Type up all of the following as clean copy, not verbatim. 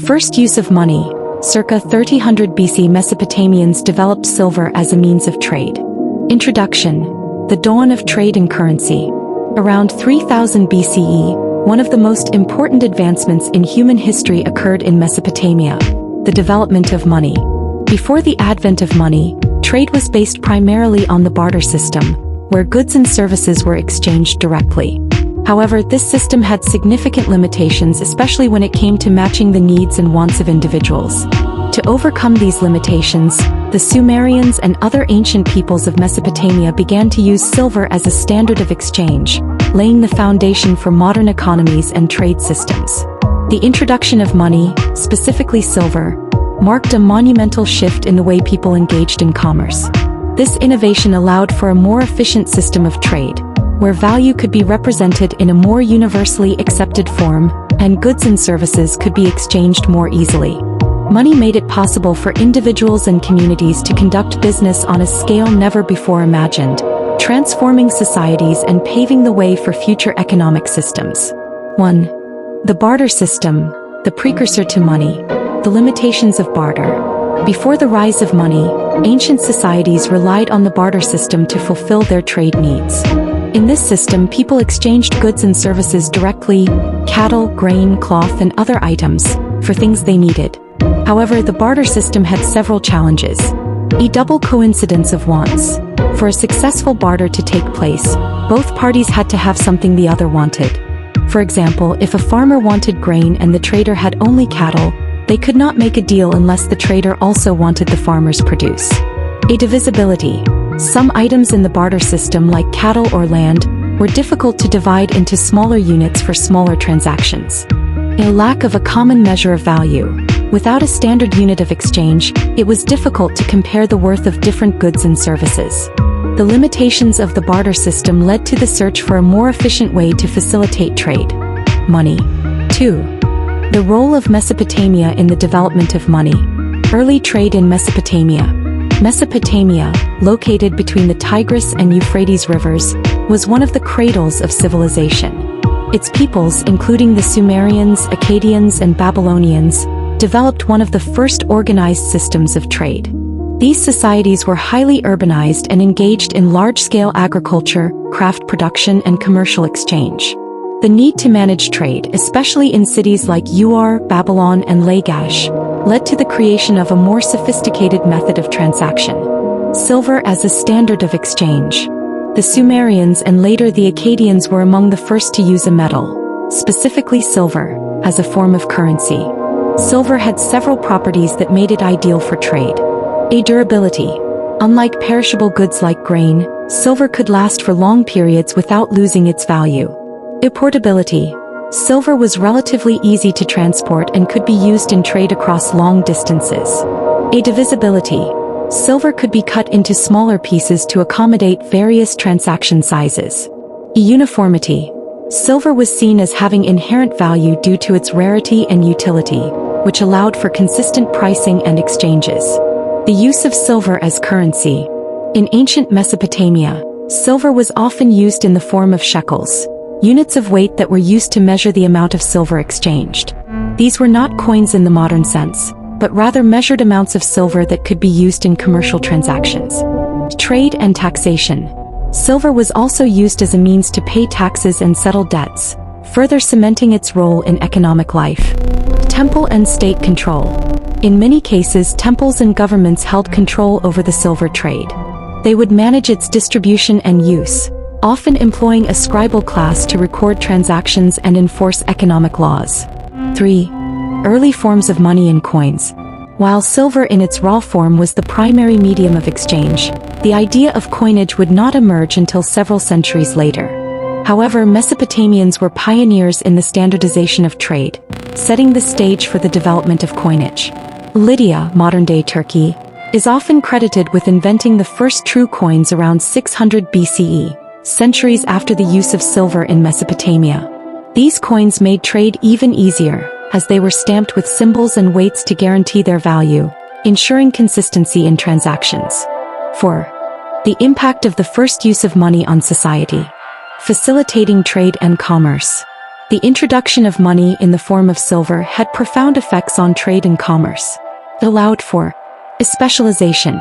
First use of money. Circa 3000 BC, Mesopotamians developed silver as a means of trade. Introduction. The dawn of trade and currency. Around 3000 BCE, one of the most important advancements in human history occurred in Mesopotamia, the development of money. Before the advent of money, trade was based primarily on the barter system, where goods and services were exchanged directly. However, this system had significant limitations, especially when it came to matching the needs and wants of individuals. To overcome these limitations, the Sumerians and other ancient peoples of Mesopotamia began to use silver as a standard of exchange, laying the foundation for modern economies and trade systems. The introduction of money, specifically silver, marked a monumental shift in the way people engaged in commerce. This innovation allowed for a more efficient system of trade, where value could be represented in a more universally accepted form, and goods and services could be exchanged more easily. Money made it possible for individuals and communities to conduct business on a scale never before imagined, transforming societies and paving the way for future economic systems. 1. The barter system, the precursor to money. The limitations of barter. Before the rise of money, ancient societies relied on the barter system to fulfill their trade needs. In this system, people exchanged goods and services directly, cattle, grain, cloth, and other items, for things they needed. However, the barter system had several challenges. A double coincidence of wants. For a successful barter to take place, both parties had to have something the other wanted. For example, if a farmer wanted grain and the trader had only cattle, they could not make a deal unless the trader also wanted the farmer's produce. A divisibility. Some items in the barter system, like cattle or land, were difficult to divide into smaller units for smaller transactions. A lack of a common measure of value. Without a standard unit of exchange, it was difficult to compare the worth of different goods and services. The limitations of the barter system led to the search for a more efficient way to facilitate trade. Money. 2. The role of Mesopotamia in the development of money. Early trade in Mesopotamia. Mesopotamia, located between the Tigris and Euphrates rivers, was one of the cradles of civilization. Its peoples, including the Sumerians, Akkadians, and Babylonians, developed one of the first organized systems of trade. These societies were highly urbanized and engaged in large-scale agriculture, craft production, and commercial exchange. The need to manage trade, especially in cities like Ur, Babylon, and Lagash, led to the creation of a more sophisticated method of transaction. Silver as a standard of exchange. The Sumerians and later the Akkadians were among the first to use a metal, specifically silver, as a form of currency. Silver had several properties that made it ideal for trade. A durability. Unlike perishable goods like grain, silver could last for long periods without losing its value. A portability. Silver was relatively easy to transport and could be used in trade across long distances. A divisibility. Silver could be cut into smaller pieces to accommodate various transaction sizes. A uniformity. Silver was seen as having inherent value due to its rarity and utility, which allowed for consistent pricing and exchanges. The use of silver as currency. In ancient Mesopotamia, silver was often used in the form of shekels, units of weight that were used to measure the amount of silver exchanged. These were not coins in the modern sense, but rather measured amounts of silver that could be used in commercial transactions. Trade and taxation. Silver was also used as a means to pay taxes and settle debts, further cementing its role in economic life. Temple and state control. In many cases, temples and governments held control over the silver trade. They would manage its distribution and use, often employing a scribal class to record transactions and enforce economic laws. 3. Early forms of money and coins. While silver in its raw form was the primary medium of exchange, the idea of coinage would not emerge until several centuries later. However, Mesopotamians were pioneers in the standardization of trade, setting the stage for the development of coinage. Lydia, modern-day Turkey, is often credited with inventing the first true coins around 600 BCE, centuries after the use of silver in Mesopotamia. These coins made trade even easier, as they were stamped with symbols and weights to guarantee their value, ensuring consistency in transactions. 4. The impact of the first use of money on society. Facilitating trade and commerce. The introduction of money in the form of silver had profound effects on trade and commerce. It allowed for a specialization.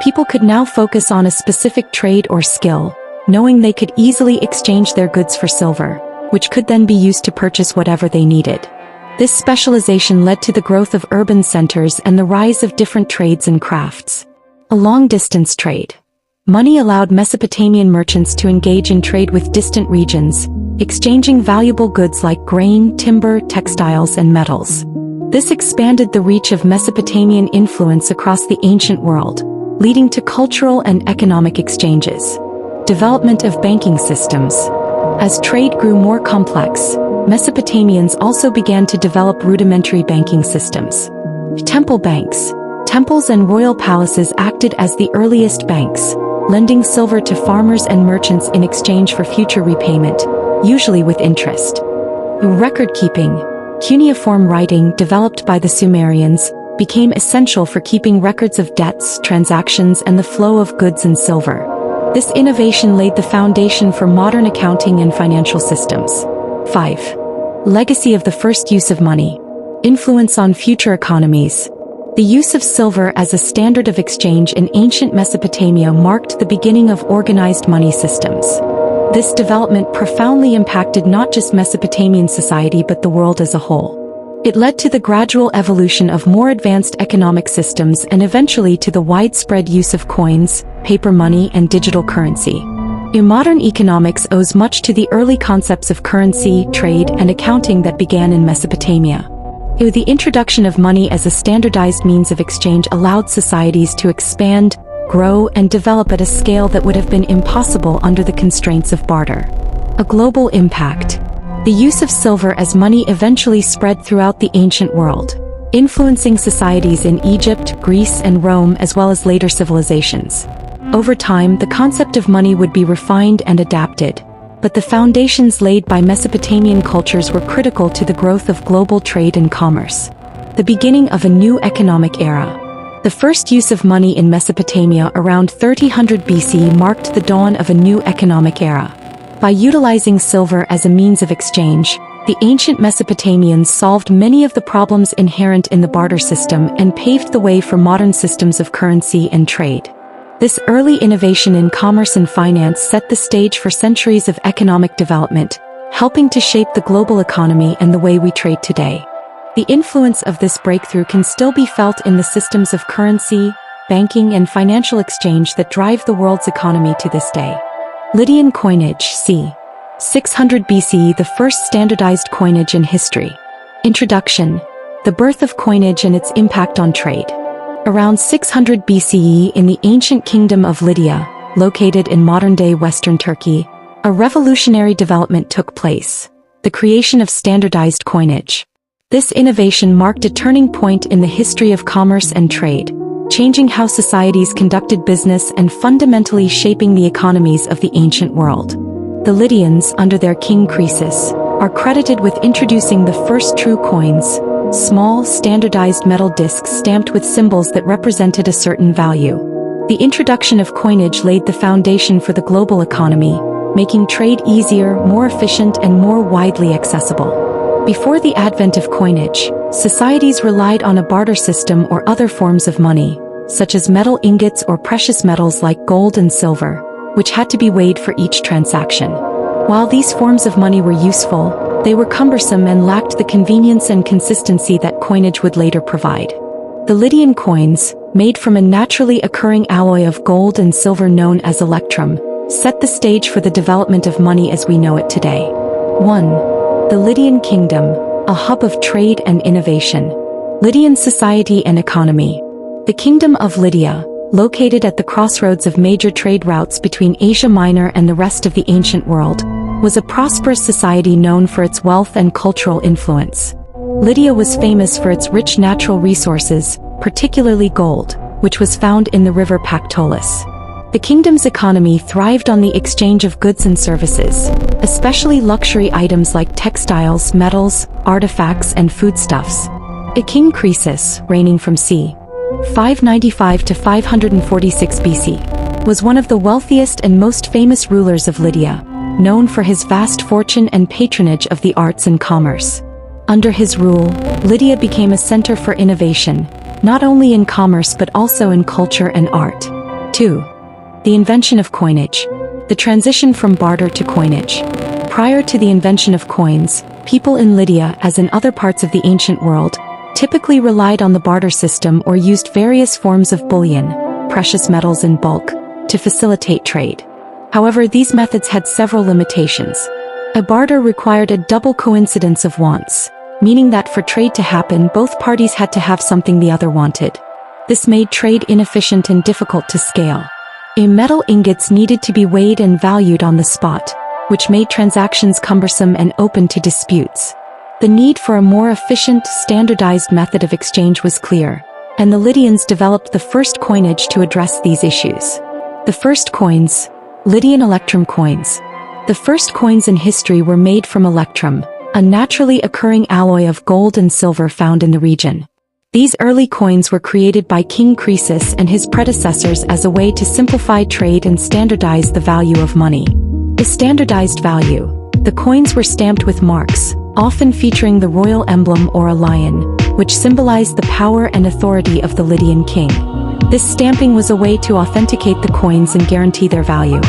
People could now focus on a specific trade or skill, knowing they could easily exchange their goods for silver, which could then be used to purchase whatever they needed. This specialization led to the growth of urban centers and the rise of different trades and crafts. A long-distance trade. Money allowed Mesopotamian merchants to engage in trade with distant regions, exchanging valuable goods like grain, timber, textiles, and metals. This expanded the reach of Mesopotamian influence across the ancient world, leading to cultural and economic exchanges. Development of banking systems. As trade grew more complex, Mesopotamians also began to develop rudimentary banking systems. Temple banks. Temples and royal palaces acted as the earliest banks, lending silver to farmers and merchants in exchange for future repayment, usually with interest. Record-keeping. Cuneiform writing, developed by the Sumerians, became essential for keeping records of debts, transactions, and the flow of goods and silver. This innovation laid the foundation for modern accounting and financial systems. 5. Legacy of the first use of money. Influence on future economies. The use of silver as a standard of exchange in ancient Mesopotamia marked the beginning of organized money systems. This development profoundly impacted not just Mesopotamian society but the world as a whole. It led to the gradual evolution of more advanced economic systems and eventually to the widespread use of coins, paper money, and digital currency. Modern economics owes much to the early concepts of currency, trade, and accounting that began in Mesopotamia. The introduction of money as a standardized means of exchange allowed societies to expand, grow, and develop at a scale that would have been impossible under the constraints of barter. A global impact. The use of silver as money eventually spread throughout the ancient world, influencing societies in Egypt, Greece, and Rome as well as later civilizations. Over time, the concept of money would be refined and adapted, but the foundations laid by Mesopotamian cultures were critical to the growth of global trade and commerce. The beginning of a new economic era. The first use of money in Mesopotamia around 3000 BC marked the dawn of a new economic era. By utilizing silver as a means of exchange, the ancient Mesopotamians solved many of the problems inherent in the barter system and paved the way for modern systems of currency and trade. This early innovation in commerce and finance set the stage for centuries of economic development, helping to shape the global economy and the way we trade today. The influence of this breakthrough can still be felt in the systems of currency, banking, and financial exchange that drive the world's economy to this day. Lydian coinage, c. 600 BCE, the first standardized coinage in history. Introduction. The birth of coinage and its impact on trade. Around 600 BCE in the ancient kingdom of Lydia, located in modern-day Western Turkey, a revolutionary development took place: the creation of standardized coinage. This innovation marked a turning point in the history of commerce and trade, changing how societies conducted business and fundamentally shaping the economies of the ancient world. The Lydians, under their king Croesus, are credited with introducing the first true coins, small, standardized metal discs stamped with symbols that represented a certain value. The introduction of coinage laid the foundation for the global economy, making trade easier, more efficient, and more widely accessible. Before the advent of coinage, societies relied on a barter system or other forms of money, such as metal ingots or precious metals like gold and silver, which had to be weighed for each transaction. While these forms of money were useful, they were cumbersome and lacked the convenience and consistency that coinage would later provide. The Lydian coins, made from a naturally occurring alloy of gold and silver known as electrum, set the stage for the development of money as we know it today. 1. The Lydian Kingdom, a hub of trade and innovation. Lydian society and economy. The Kingdom of Lydia, located at the crossroads of major trade routes between Asia Minor and the rest of the ancient world, was a prosperous society known for its wealth and cultural influence. Lydia was famous for its rich natural resources, particularly gold, which was found in the river Pactolus. The kingdom's economy thrived on the exchange of goods and services, especially luxury items like textiles, metals, artifacts, and foodstuffs. King Croesus, reigning from c. 595 to 546 BC, was one of the wealthiest and most famous rulers of Lydia. known for his vast fortune and patronage of the arts and commerce. Under his rule, Lydia became a center for innovation, not only in commerce but also in culture and art. 2. The invention of coinage. The transition from barter to coinage. Prior to the invention of coins, people in Lydia, as in other parts of the ancient world, typically relied on the barter system or used various forms of bullion, precious metals in bulk, to facilitate trade. However, these methods had several limitations. A barter required a double coincidence of wants, meaning that for trade to happen, both parties had to have something the other wanted. This made trade inefficient and difficult to scale. Metal ingots needed to be weighed and valued on the spot, which made transactions cumbersome and open to disputes. The need for a more efficient, standardized method of exchange was clear, and the Lydians developed the first coinage to address these issues. The first coins, Lydian electrum coins. The first coins in history were made from electrum, a naturally occurring alloy of gold and silver found in the region. These early coins were created by King Croesus and his predecessors as a way to simplify trade and standardize the value of money. The standardized value. The coins were stamped with marks, often featuring the royal emblem or a lion, which symbolized the power and authority of the Lydian king. This stamping was a way to authenticate the coins and guarantee their value.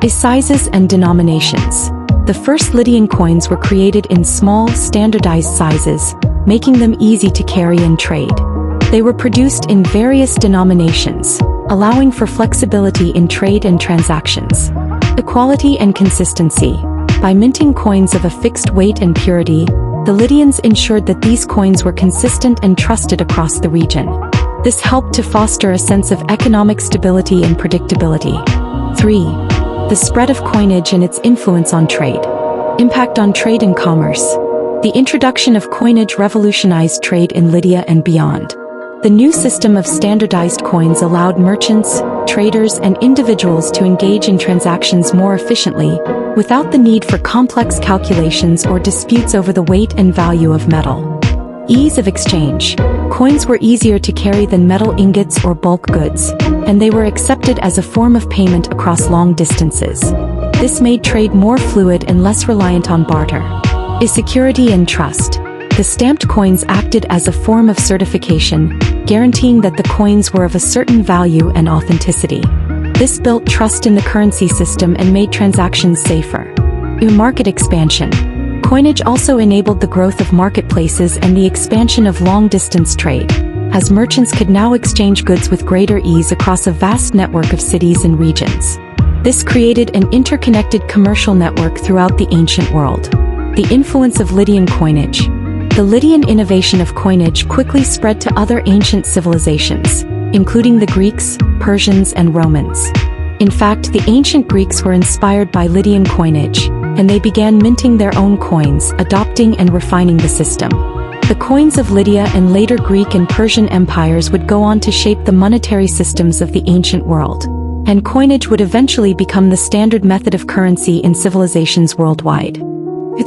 Sizes and denominations. The first Lydian coins were created in small, standardized sizes, making them easy to carry and trade. They were produced in various denominations, allowing for flexibility in trade and transactions. Equality and consistency. By minting coins of a fixed weight and purity, the Lydians ensured that these coins were consistent and trusted across the region. This helped to foster a sense of economic stability and predictability. 3. The spread of coinage and its influence on trade. Impact on trade and commerce. The introduction of coinage revolutionized trade in Lydia and beyond. The new system of standardized coins allowed merchants, traders, and individuals to engage in transactions more efficiently, without the need for complex calculations or disputes over the weight and value of metal. Ease of exchange. Coins were easier to carry than metal ingots or bulk goods, and they were accepted as a form of payment across long distances. This made trade more fluid and less reliant on barter. Security and trust. The stamped coins acted as a form of certification, guaranteeing that the coins were of a certain value and authenticity. This built trust in the currency system and made transactions safer. Market expansion. Coinage also enabled the growth of marketplaces and the expansion of long-distance trade, as merchants could now exchange goods with greater ease across a vast network of cities and regions. This created an interconnected commercial network throughout the ancient world. The influence of Lydian coinage. The Lydian innovation of coinage quickly spread to other ancient civilizations, including the Greeks, Persians, and Romans. In fact, the ancient Greeks were inspired by Lydian coinage, and they began minting their own coins, adopting and refining the system. The coins of Lydia and later Greek and Persian empires would go on to shape the monetary systems of the ancient world, and coinage would eventually become the standard method of currency in civilizations worldwide.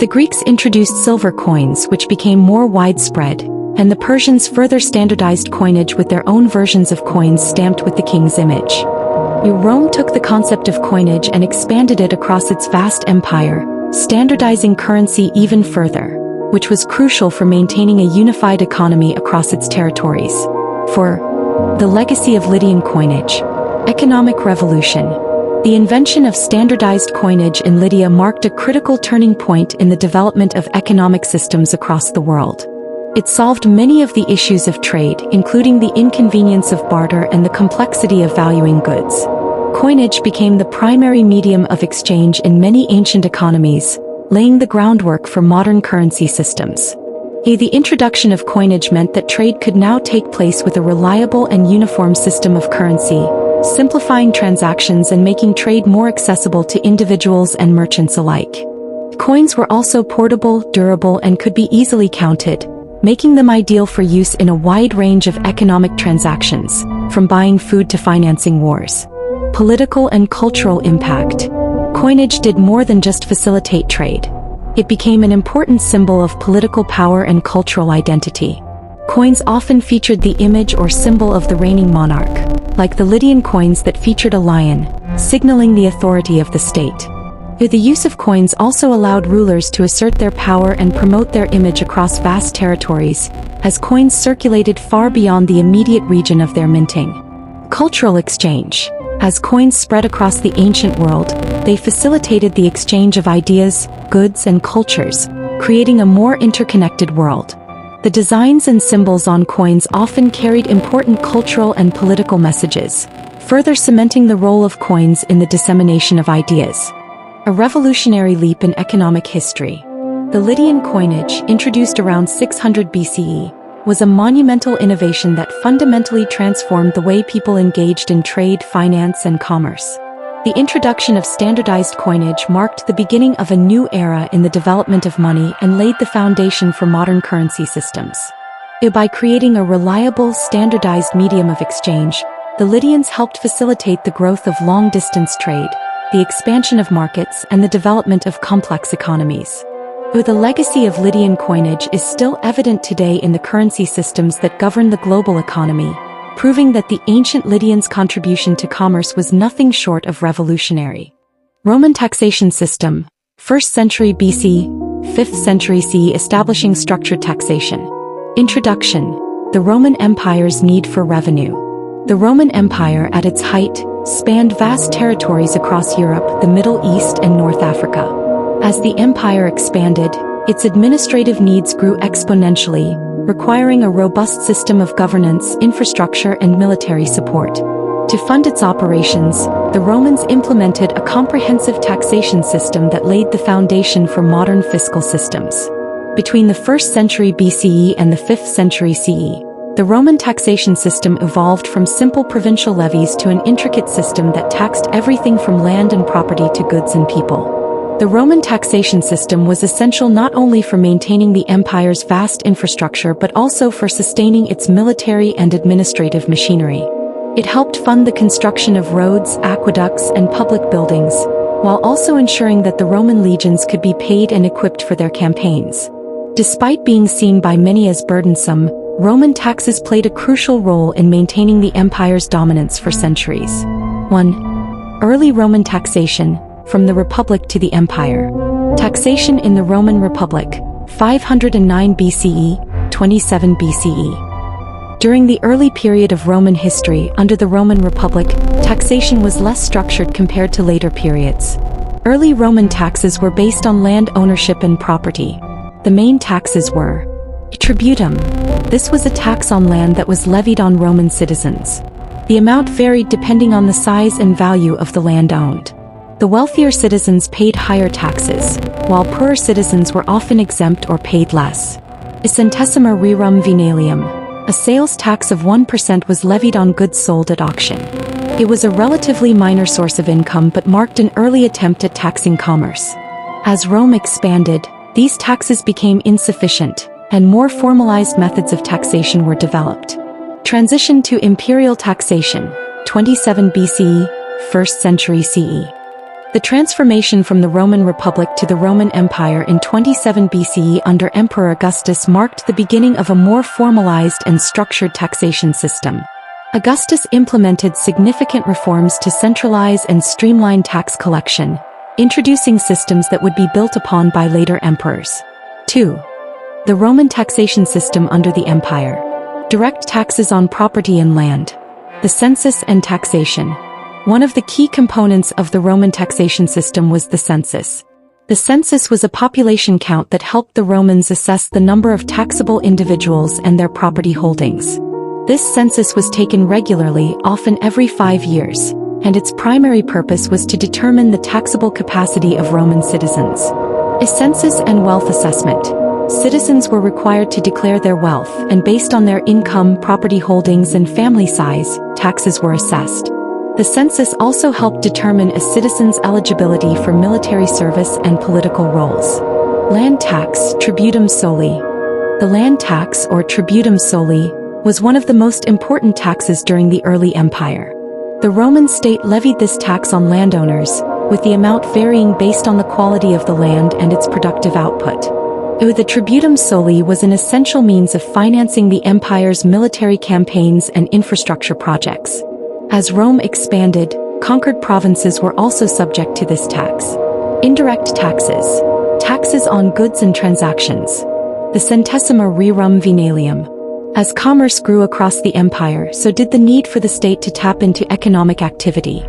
The Greeks introduced silver coins, which became more widespread, and the Persians further standardized coinage with their own versions of coins stamped with the king's image. Rome took the concept of coinage and expanded it across its vast empire, standardizing currency even further, which was crucial for maintaining a unified economy across its territories. 4. The legacy of Lydian coinage. Economic revolution. The invention of standardized coinage in Lydia marked a critical turning point in the development of economic systems across the world. It solved many of the issues of trade, including the inconvenience of barter and the complexity of valuing goods. Coinage became the primary medium of exchange in many ancient economies, laying the groundwork for modern currency systems. The introduction of coinage meant that trade could now take place with a reliable and uniform system of currency, simplifying transactions and making trade more accessible to individuals and merchants alike. Coins were also portable, durable, and could be easily counted, making them ideal for use in a wide range of economic transactions, from buying food to financing wars. Political and cultural impact. Coinage did more than just facilitate trade. It became an important symbol of political power and cultural identity. Coins often featured the image or symbol of the reigning monarch, like the Lydian coins that featured a lion, signaling the authority of the state. The use of coins also allowed rulers to assert their power and promote their image across vast territories, as coins circulated far beyond the immediate region of their minting. Cultural exchange. As coins spread across the ancient world, they facilitated the exchange of ideas, goods, and cultures, creating a more interconnected world. The designs and symbols on coins often carried important cultural and political messages, further cementing the role of coins in the dissemination of ideas. A revolutionary leap in economic history. The Lydian coinage, introduced around 600 BCE, was a monumental innovation that fundamentally transformed the way people engaged in trade, finance, and commerce. The introduction of standardized coinage marked the beginning of a new era in the development of money and laid the foundation for modern currency systems. By creating a reliable, standardized medium of exchange, the Lydians helped facilitate the growth of long-distance trade, the expansion of markets, and the development of complex economies. The legacy of Lydian coinage is still evident today in the currency systems that govern the global economy, proving that the ancient Lydians' contribution to commerce was nothing short of revolutionary. Roman Taxation System, 1st century BC, 5th century CE, establishing structured taxation. Introduction: the Roman Empire's need for revenue. The Roman Empire at its height spanned vast territories across Europe, the Middle East, and North Africa. As the empire expanded, its administrative needs grew exponentially, requiring a robust system of governance, infrastructure, and military support. To fund its operations, the Romans implemented a comprehensive taxation system that laid the foundation for modern fiscal systems. Between the 1st century BCE and the 5th century CE, the Roman taxation system evolved from simple provincial levies to an intricate system that taxed everything from land and property to goods and people. The Roman taxation system was essential not only for maintaining the empire's vast infrastructure but also for sustaining its military and administrative machinery. It helped fund the construction of roads, aqueducts, and public buildings, while also ensuring that the Roman legions could be paid and equipped for their campaigns. Despite being seen by many as burdensome, Roman taxes played a crucial role in maintaining the empire's dominance for centuries. 1. Early Roman taxation. From the Republic to the Empire. Taxation in the Roman Republic, 509 BCE, 27 BCE. During the early period of Roman history under the Roman Republic, taxation was less structured compared to later periods. Early Roman taxes were based on land ownership and property. The main taxes were tributum. This was a tax on land that was levied on Roman citizens. The amount varied depending on the size and value of the land owned. The wealthier citizens paid higher taxes, while poorer citizens were often exempt or paid less. A centesima rerum venalium, a sales tax of 1% was levied on goods sold at auction. It was a relatively minor source of income but marked an early attempt at taxing commerce. As Rome expanded, these taxes became insufficient, and more formalized methods of taxation were developed. Transition to imperial taxation, 27 BCE, 1st century CE. The transformation from the Roman Republic to the Roman Empire in 27 BCE under Emperor Augustus marked the beginning of a more formalized and structured taxation system. Augustus implemented significant reforms to centralize and streamline tax collection, introducing systems that would be built upon by later emperors. 2. The Roman taxation system under the Empire. Direct taxes on property and land. The census and taxation. One of the key components of the Roman taxation system was the census. The census was a population count that helped the Romans assess the number of taxable individuals and their property holdings. This census was taken regularly, often every 5 years, and its primary purpose was to determine the taxable capacity of Roman citizens. A census and wealth assessment. Citizens were required to declare their wealth, and based on their income, property holdings, and family size, taxes were assessed. The census also helped determine a citizen's eligibility for military service and political roles. Land tax, tributum soli. The land tax, or tributum soli, was one of the most important taxes during the early empire. The Roman state levied this tax on landowners, with the amount varying based on the quality of the land and its productive output. The tributum soli was an essential means of financing the empire's military campaigns and infrastructure projects. As Rome expanded, conquered provinces were also subject to this tax. Indirect taxes. Taxes on goods and transactions. The centesima rerum venalium. As commerce grew across the empire, so did the need for the state to tap into economic activity.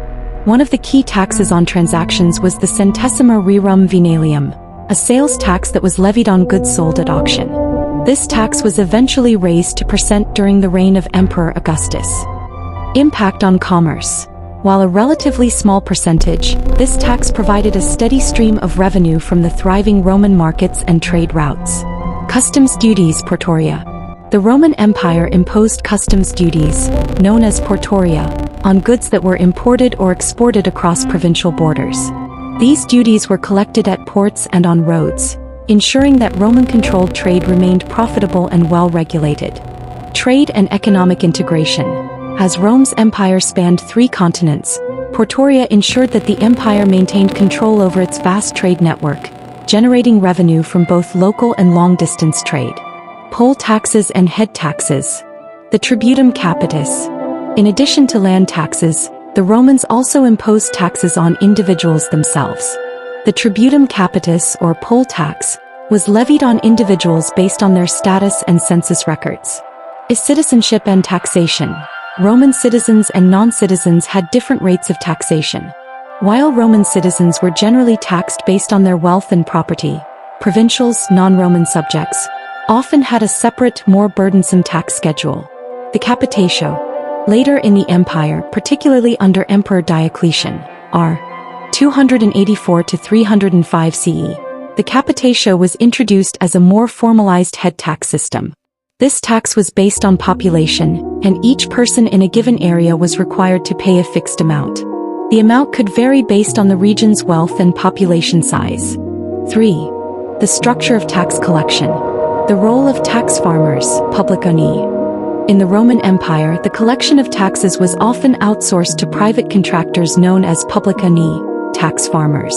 One of the key taxes on transactions was the centesima rerum venalium, a sales tax that was levied on goods sold at auction. This tax was eventually raised to % during the reign of Emperor Augustus. Impact on commerce. While a relatively small percentage, this tax provided a steady stream of revenue from the thriving Roman markets and trade routes. Customs duties. Portoria. The Roman Empire imposed customs duties, known as portoria, on goods that were imported or exported across provincial borders. These duties were collected at ports and on roads, ensuring that Roman-controlled trade remained profitable and well-regulated. Trade and economic integration. As Rome's empire spanned 3 continents, portoria ensured that the empire maintained control over its vast trade network, generating revenue from both local and long-distance trade. Poll taxes and head taxes. The tributum capitis. In addition to land taxes, the Romans also imposed taxes on individuals themselves. The tributum capitis, or poll tax, was levied on individuals based on their status and census records. Citizenship and taxation. Roman citizens and non-citizens had different rates of taxation. While Roman citizens were generally taxed based on their wealth and property, provincials, non-Roman subjects, often had a separate, more burdensome tax schedule. The capitatio. Later in the empire, particularly under Emperor Diocletian, r. 284 to 305 CE, the capitatio was introduced as a more formalized head tax system. This tax was based on population, and each person in a given area was required to pay a fixed amount. The amount could vary based on the region's wealth and population size. 3. The structure of tax collection. The role of tax farmers, publiconi. In the Roman Empire, the collection of taxes was often outsourced to private contractors known as publiconi, tax farmers.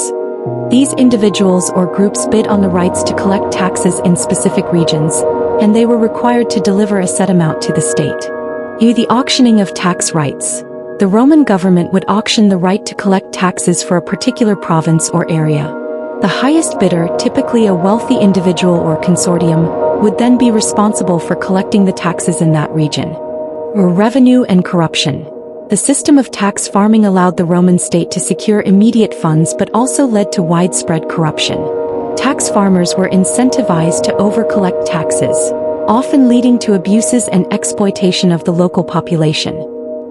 These individuals or groups bid on the rights to collect taxes in specific regions, and they were required to deliver a set amount to the state. The auctioning of tax rights. The Roman government would auction the right to collect taxes for a particular province or area. The highest bidder, typically a wealthy individual or consortium, would then be responsible for collecting the taxes in that region. Revenue and corruption. The system of tax farming allowed the Roman state to secure immediate funds but also led to widespread corruption. Tax farmers were incentivized to over-collect taxes, often leading to abuses and exploitation of the local population.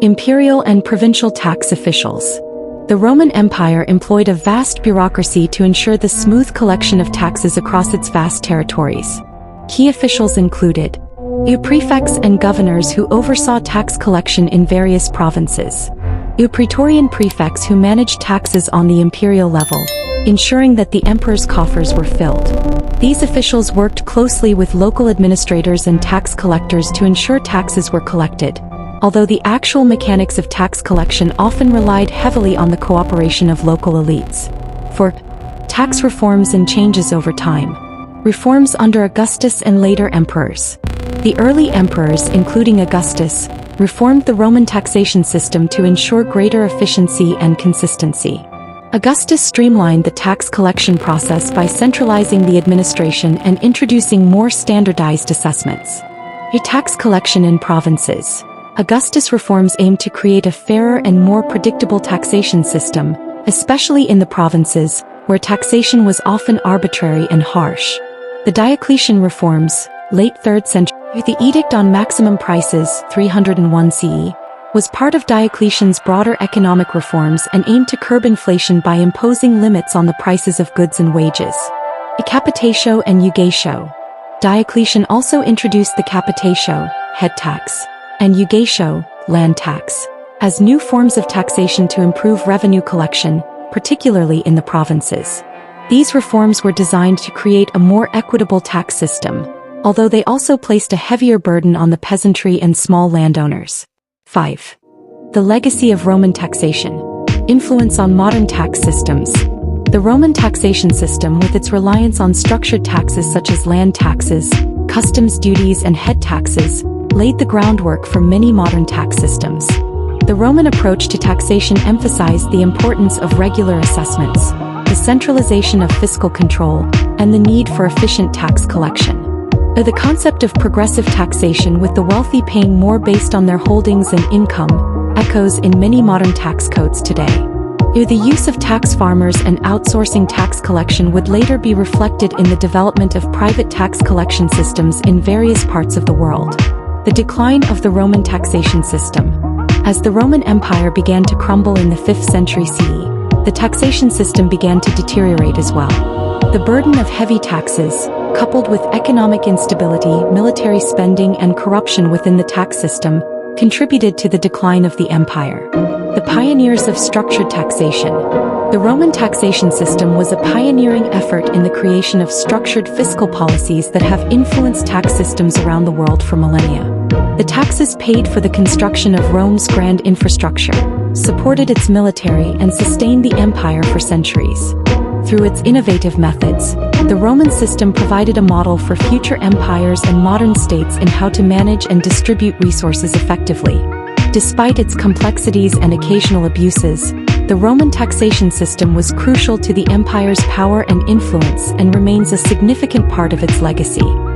Imperial and provincial tax officials. The Roman Empire employed a vast bureaucracy to ensure the smooth collection of taxes across its vast territories. Key officials included prefects and governors who oversaw tax collection in various provinces, praetorian prefects who managed taxes on the imperial level, ensuring that the emperor's coffers were filled. These officials worked closely with local administrators and tax collectors to ensure taxes were collected, although the actual mechanics of tax collection often relied heavily on the cooperation of local elites. For tax reforms and changes over time. Reforms under Augustus and later emperors. The early emperors, including Augustus, reformed the Roman taxation system to ensure greater efficiency and consistency. Augustus streamlined the tax collection process by centralizing the administration and introducing more standardized assessments. Tax collection in provinces. Augustus' reforms aimed to create a fairer and more predictable taxation system, especially in the provinces, where taxation was often arbitrary and harsh. The Diocletian reforms, late 3rd century, the Edict on Maximum Prices, 301 CE, was part of Diocletian's broader economic reforms and aimed to curb inflation by imposing limits on the prices of goods and wages. Capitatio and eugatio. Diocletian also introduced the capitatio, head tax, and eugatio, land tax, as new forms of taxation to improve revenue collection, particularly in the provinces. These reforms were designed to create a more equitable tax system, although they also placed a heavier burden on the peasantry and small landowners. 5. The legacy of Roman taxation. Influence on modern tax systems. The Roman taxation system, with its reliance on structured taxes such as land taxes, customs duties and head taxes, laid the groundwork for many modern tax systems. The Roman approach to taxation emphasized the importance of regular assessments, the centralization of fiscal control, and the need for efficient tax collection. The concept of progressive taxation, with the wealthy paying more based on their holdings and income, echoes in many modern tax codes today. The use of tax farmers and outsourcing tax collection would later be reflected in the development of private tax collection systems in various parts of the world. The decline of the Roman taxation system. As the Roman Empire began to crumble in the 5th century CE, the taxation system began to deteriorate as well. The burden of heavy taxes, coupled with economic instability, military spending, and corruption within the tax system, contributed to the decline of the empire. The pioneers of structured taxation. The Roman taxation system was a pioneering effort in the creation of structured fiscal policies that have influenced tax systems around the world for millennia. The taxes paid for the construction of Rome's grand infrastructure, supported its military, and sustained the empire for centuries. Through its innovative methods, the Roman system provided a model for future empires and modern states in how to manage and distribute resources effectively. Despite its complexities and occasional abuses, the Roman taxation system was crucial to the empire's power and influence and remains a significant part of its legacy.